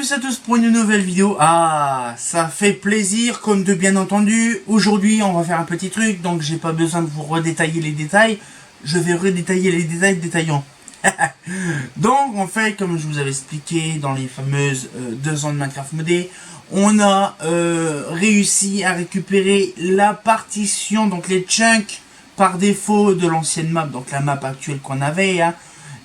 tous à tous pour une nouvelle vidéo. Ah, ça fait plaisir comme de bien entendu. Aujourd'hui, on va faire un petit truc, donc j'ai pas besoin de vous redétailler les détails. Je vais redétailler les détails détaillants. Donc, en fait, comme je vous avais expliqué dans les fameuses 2 ans de Minecraft modé, on a réussi à récupérer la partition, donc les chunks par défaut de l'ancienne map, donc la map actuelle qu'on avait, hein.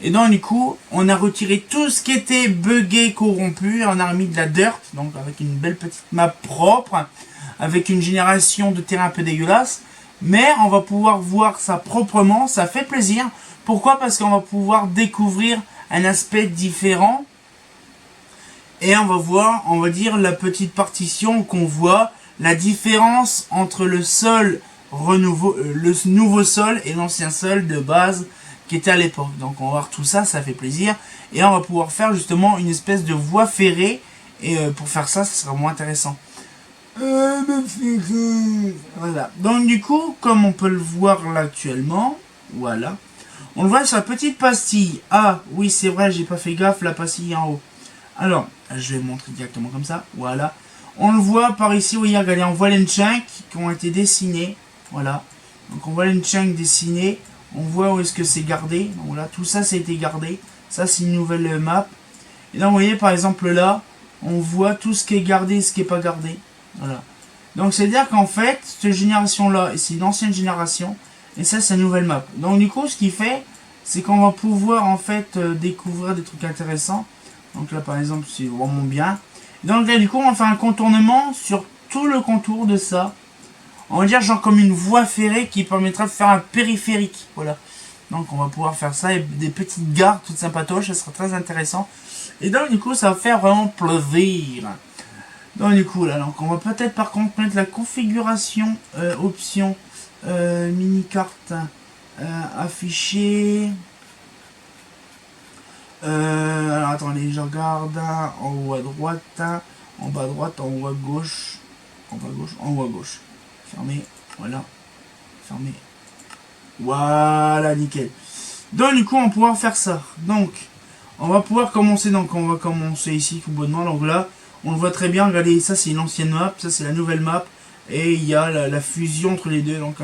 Et donc du coup, on a retiré tout ce qui était buggé, corrompu, et on a remis de la dirt, donc avec une belle petite map propre, avec une génération de terrain un peu dégueulasse, mais on va pouvoir voir ça proprement, ça fait plaisir. Pourquoi? Parce qu'on va pouvoir découvrir un aspect différent, et on va voir, on va dire, la petite partition qu'on voit, la différence entre le sol le nouveau sol et l'ancien sol de base qui était à l'époque. Donc on va voir tout ça, ça fait plaisir. Et on va pouvoir faire justement une espèce de voie ferrée. Et pour faire ça, ça sera moins intéressant. Voilà. Donc du coup, comme on peut le voir là actuellement, voilà. On le voit sur la petite pastille. Ah, oui, c'est vrai, j'ai pas fait gaffe, la pastille en haut. Alors, je vais montrer directement comme ça. Voilà. On le voit par ici, oui, regardez, on voit les chunks qui ont été dessinés. Voilà. Donc on voit les chunks dessinés. On voit où est-ce que c'est gardé. Donc voilà, tout ça, ça a été gardé. Ça, c'est une nouvelle map. Et là, vous voyez, par exemple, là, on voit tout ce qui est gardé et ce qui n'est pas gardé. Voilà. Donc, c'est-à-dire qu'en fait, cette génération-là, c'est une ancienne génération. Et ça, c'est une nouvelle map. Donc, du coup, ce qui fait, c'est qu'on va pouvoir, en fait, découvrir des trucs intéressants. Donc là, par exemple, c'est vraiment bien. Donc là, du coup, on va faire un contournement sur tout le contour de ça. On va dire genre comme une voie ferrée qui permettra de faire un périphérique. Voilà. Donc on va pouvoir faire ça et des petites gares toutes sympatoches, ça sera très intéressant. Et donc du coup ça va faire vraiment plaisir. Donc du coup là, donc on va peut-être par contre mettre la configuration option mini carte affichée. Alors attendez, je regarde en haut à droite, en bas à droite, en haut à gauche, en bas à gauche, en haut à gauche. Fermé, voilà, fermé. Voilà, nickel. Donc du coup, on va pouvoir faire ça. Donc, on va pouvoir commencer. Donc, on va commencer ici tout bonnement. Donc là, on le voit très bien. Regardez, ça c'est l'ancienne map, ça c'est la nouvelle map, et il y a la fusion entre les deux. Donc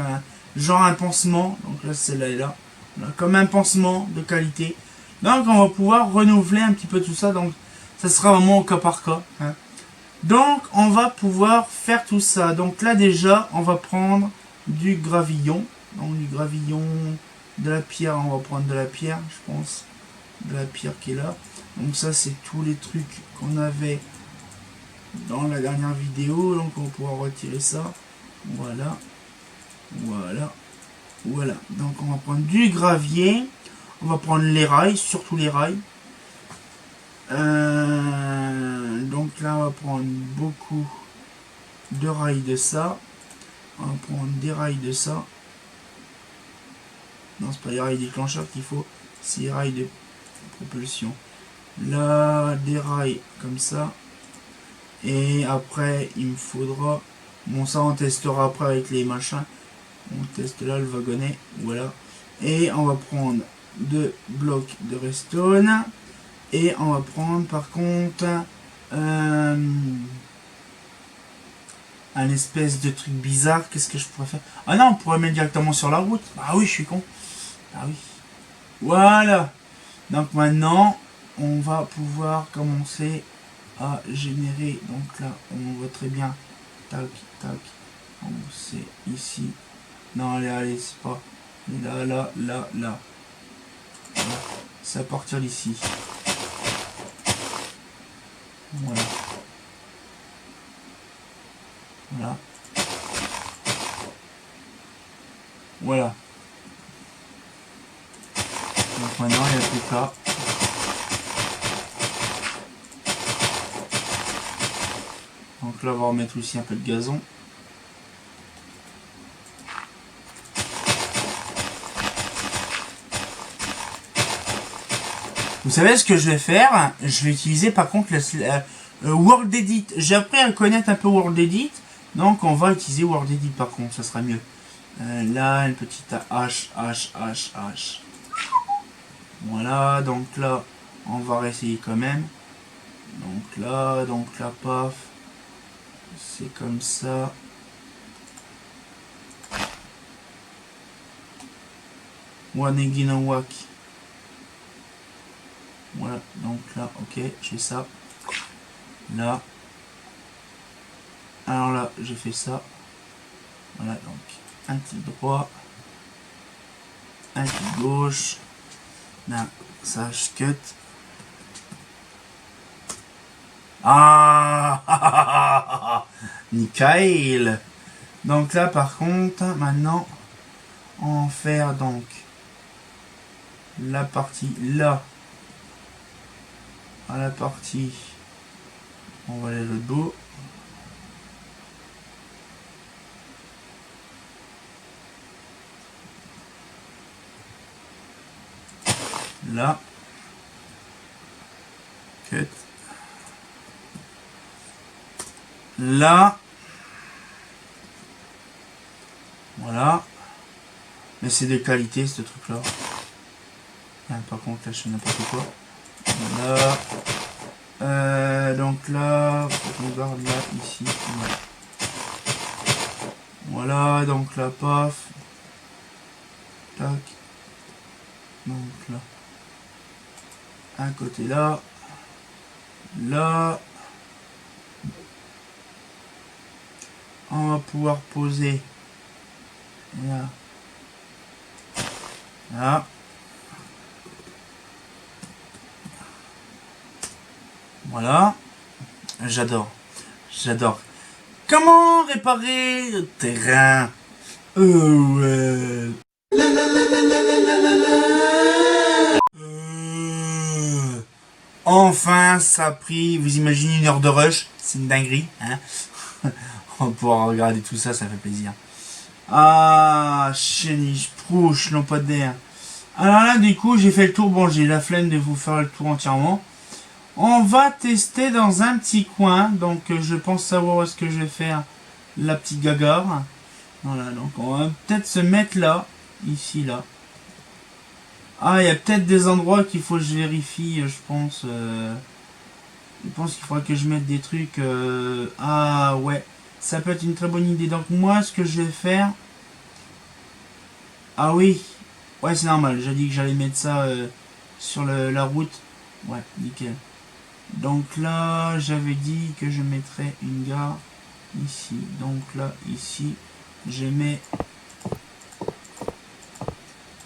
genre un pansement. Donc là, celle-là est là. Voilà, comme un pansement de qualité. Donc, on va pouvoir renouveler un petit peu tout ça. Donc, ça sera vraiment au cas par cas. Hein. Donc, on va pouvoir faire tout ça. Donc là, déjà, on va prendre du gravillon. Donc, du gravillon, de la pierre. On va prendre de la pierre, je pense. De la pierre qui est là. Donc ça, c'est tous les trucs qu'on avait dans la dernière vidéo. Donc, on va pouvoir retirer ça. Voilà. Voilà. Voilà. Donc, on va prendre du gravier. On va prendre les rails, surtout les rails. Donc là, on va prendre beaucoup de rails de ça. On va prendre des rails de ça. Non, c'est pas les rails déclencheurs qu'il faut, c'est les rails de propulsion. Là, des rails comme ça. Et après, il me faudra... Bon, ça, on testera après avec les machins. On teste là le wagonnet. Voilà. Et on va prendre 2 blocs de redstone. Et on va prendre par contre un espèce de truc bizarre. Qu'est-ce que je pourrais faire? Ah non, on pourrait mettre directement sur la route. Ah oui, je suis con. Ah oui. Voilà. Donc maintenant, on va pouvoir commencer à générer. Donc là, on voit très bien. Tac, tac. C'est ici. Non, allez, allez, c'est pas. Là, là, là, là. Voilà. C'est à partir d'ici. Voilà. Voilà. Voilà. Donc maintenant, il n'y a plus qu'à. Donc là, on va remettre aussi un peu de gazon. Vous savez ce que je vais faire? Je vais utiliser par contre le World Edit. J'ai appris à connaître un peu World Edit. Donc on va utiliser World Edit par contre, ça sera mieux. Là, une petite hache. Voilà, donc là, on va réessayer quand même. donc là, paf. C'est comme ça. Waneginawak. Voilà, donc là, ok, j'ai ça. Là. Alors là, j'ai fait ça. Voilà, donc un petit droit. Un petit gauche. Là, ça, je cut. Ah Nickel. Donc là, par contre, maintenant, on va faire donc la partie là. À la partie, on va aller le dos. Là. Cut. Là. Voilà. Mais c'est de qualité ce truc là. Par contre là je fais n'importe quoi. Voilà. Donc là, faut qu'on garde là, ici. Voilà, donc là, paf. Tac. Donc là. Un côté là. Là. On va pouvoir poser. Là. Là. Voilà. J'adore. J'adore. Comment réparer le terrain? Ouais. Enfin, ça a pris, vous imaginez une heure de rush? C'est une dinguerie, hein? On va pouvoir regarder tout ça, ça fait plaisir. Ah, chéniche, prouche, non pas d'air. Alors là, du coup, j'ai fait le tour. Bon, j'ai la flemme de vous faire le tour entièrement. On va tester dans un petit coin. Donc, je pense savoir où est-ce que je vais faire la petite gagare. Voilà, donc on va peut-être se mettre là. Ici, là. Ah, il y a peut-être des endroits qu'il faut que je vérifie, je pense. Je pense qu'il faudra que je mette des trucs. Ah, ouais. Ça peut être une très bonne idée. Donc, moi, ce que je vais faire... Ah oui. Ouais, c'est normal. J'ai dit que j'allais mettre ça sur la route. Ouais, nickel. Donc là, j'avais dit que je mettrais une gare ici. Donc là, ici, je mets...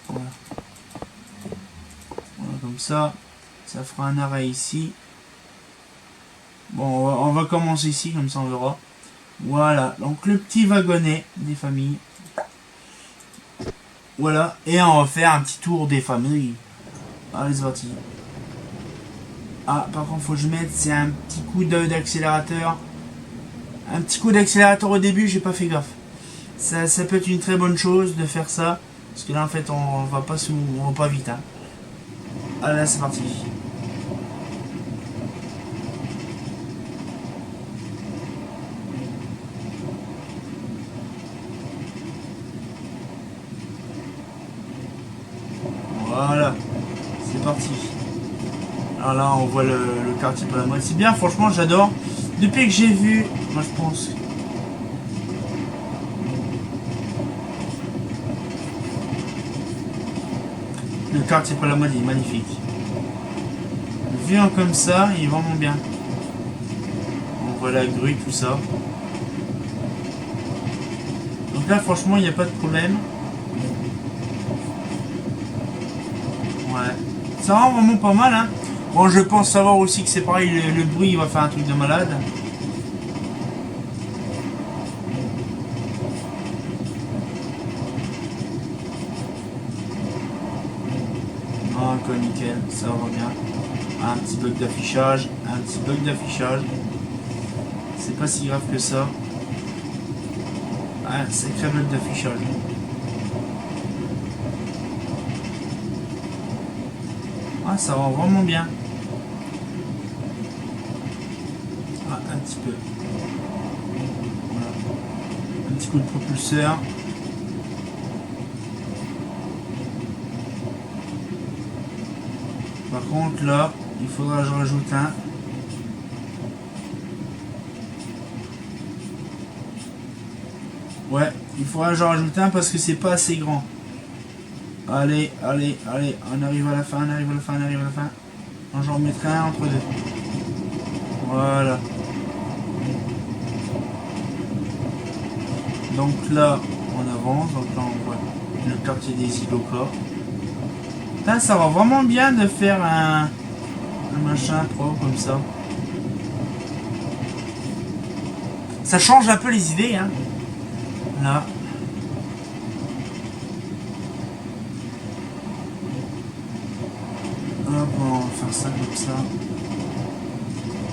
Voilà. Voilà, comme ça. Ça fera un arrêt ici. Bon, on va commencer ici, comme ça on verra. Voilà, donc le petit wagonnet des familles. Voilà, et on va faire un petit tour des familles. Allez, c'est parti. Ah, par contre, faut que je mette, c'est un petit coup d'accélérateur. Un petit coup d'accélérateur au début, j'ai pas fait gaffe. Ça peut être une très bonne chose de faire ça. Parce que là, en fait, on va pas vite. Hein. Allez, là, c'est parti. Voilà, c'est parti. Alors là, on voit le quartier pour la mode. C'est bien, franchement, j'adore. Depuis que j'ai vu, moi je pense. Le quartier pour la mode, il est magnifique. Vu comme ça, il est vraiment bien. On voit la grue, tout ça. Donc là, franchement, il n'y a pas de problème. Ouais. Ça rend vraiment pas mal, hein. Bon, je pense savoir aussi que c'est pareil, le bruit, il va faire un truc de malade. Donc, nickel, ça va bien. Un petit bug d'affichage, un petit bug d'affichage. C'est pas si grave que ça. Un sacré bug d'affichage. Ah, ça va vraiment bien. Ah, un petit peu. Voilà. Un petit coup de propulseur. Par contre, là, il faudra que je rajoute un. Ouais, il faudra que j'en rajoute un parce que c'est pas assez grand. Allez, allez, allez, on arrive à la fin, on arrive à la fin, on arrive à la fin. J'en remettrai un entre deux. Voilà. Donc là, on avance. Donc là, on voit le quartier des Ilocos. Putain, ça va vraiment bien de faire un machin propre comme ça. Ça change un peu les idées, hein. Là. Hop, on va faire ça comme ça.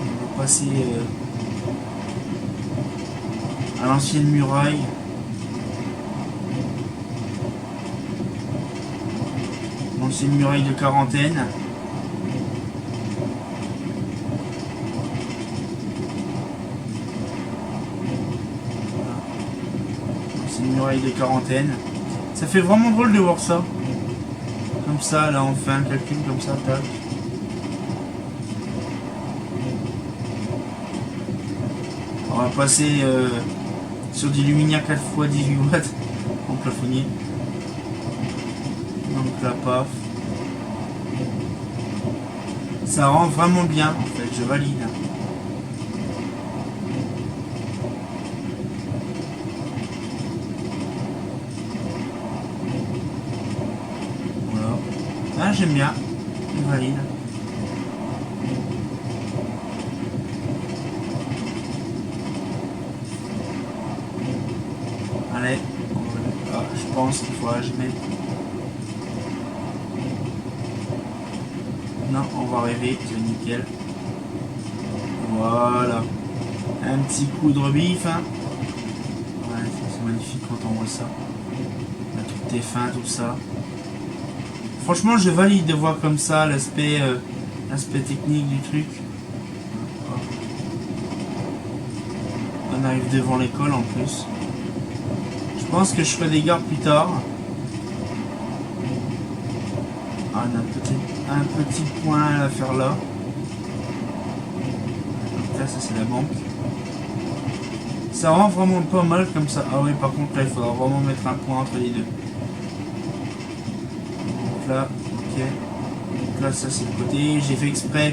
On va passer à l'ancienne muraille. L'ancienne muraille de quarantaine. L'ancienne muraille de quarantaine. Ça fait vraiment drôle de voir ça. Comme ça, là on fait un calcul comme ça, tac. On va passer sur du Lumière 4x18 watts en plafonnier. Donc là, paf. Ça rend vraiment bien en fait, je valide. Voilà. Ah, j'aime bien, je valide. Allez, je pense qu'il faudra que je mette. Non, on va arriver, c'est nickel. Voilà. Un petit coup de rebif. Hein. Ouais, c'est magnifique quand on voit ça. Là, tout est fin, tout ça. Franchement, je valide de voir comme ça l'aspect technique du truc. On arrive devant l'école en plus. Je pense que je ferai des gares plus tard. Ah, on a un petit point à faire là. Donc là, ça c'est la banque. Ça rend vraiment pas mal comme ça. Ah oui, par contre là, il faudra vraiment mettre un point entre les deux. Donc là, ok. Donc là, ça c'est le côté. J'ai fait exprès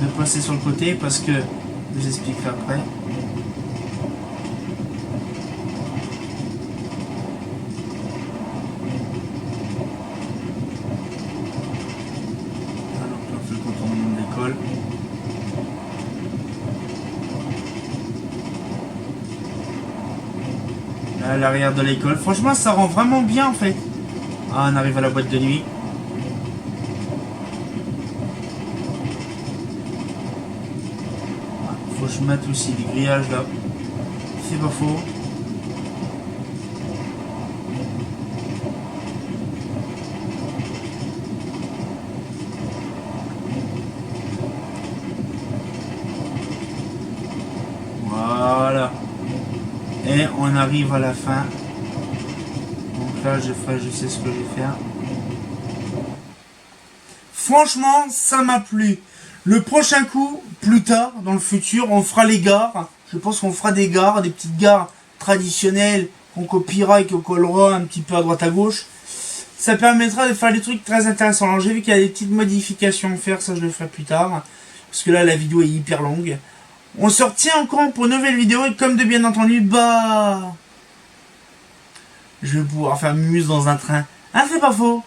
de passer sur le côté parce que je vous expliquerai après. À l'arrière de l'école. Franchement, ça rend vraiment bien en fait. Ah, on arrive à la boîte de nuit. Faut que je mette aussi des grillages là. C'est pas faux. Voilà. Et on arrive à la fin. Donc là, je sais ce que je vais faire. Franchement, ça m'a plu. Le prochain coup, plus tard, dans le futur, on fera les gares. Je pense qu'on fera des gares, des petites gares traditionnelles qu'on copiera et qu'on collera un petit peu à droite à gauche. Ça permettra de faire des trucs très intéressants. Alors j'ai vu qu'il y a des petites modifications à faire, ça je le ferai plus tard. Parce que là, la vidéo est hyper longue. On se retient encore pour une nouvelle vidéo et comme de bien entendu, je vais pouvoir faire muse dans un train. Ah, c'est pas faux.